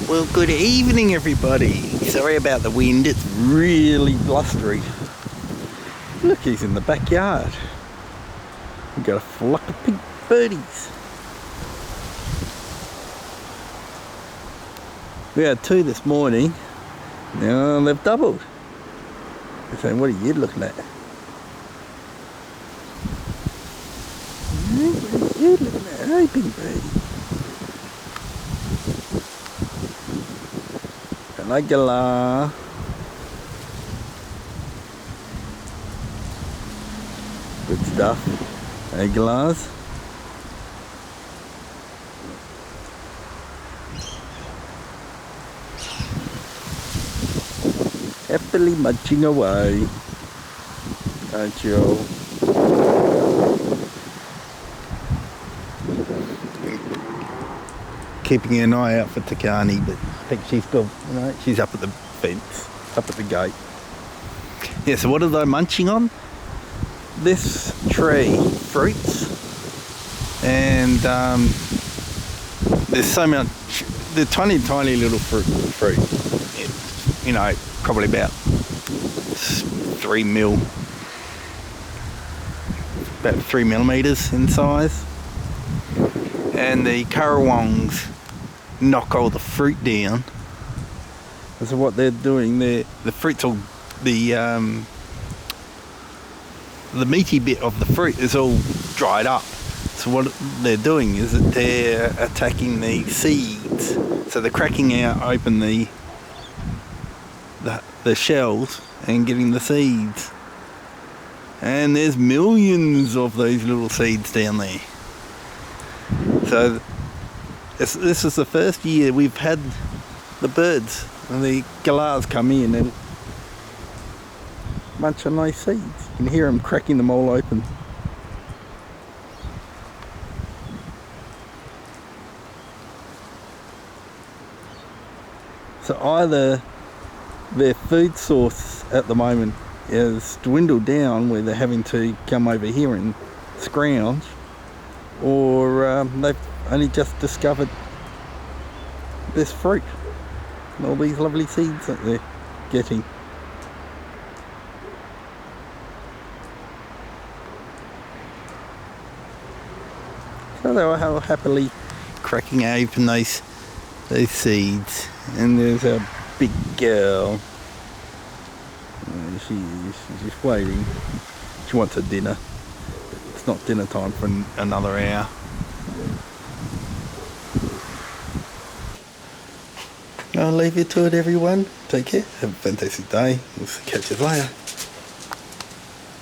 Well, good evening, everybody. Sorry about the wind, it's really blustery. Look, he's in the backyard. We've got a flock of pink birdies. We had 2 this morning. Now they've doubled. They're saying, what are you looking at? What are you looking at? Hey, pink birdie. Hello, Galah. Good stuff. Hey, Galahs. Happily munching away. Aren't you all? Keeping an eye out for Tikaani, but I think she's still, she's up at the fence, up at the gate. Yeah, so what are they munching on? This tree, fruits, and there's so much, the tiny little fruit. It's, probably about 3 millimeters in size. And the currawongs knock all the fruit down. So what they're doing, the fruit's all, the meaty bit of the fruit is all dried up. So what they're doing is that they're attacking the seeds. So they're cracking out open the shells and getting the seeds. And there's millions of these little seeds down there. So this is the first year we've had the birds and the galahs come in and munch on those seeds. You can hear them cracking them all open. So either their food source at the moment is dwindled down where they're having to come over here and scrounge, or they've only just discovered this fruit and all these lovely seeds that they're getting. So they were happily cracking open those seeds, and there's a big girl. She's just waiting. She wants her dinner. It's not dinner time for another hour. I'll leave you to it, everyone. Take care. Have a fantastic day. We'll catch you later.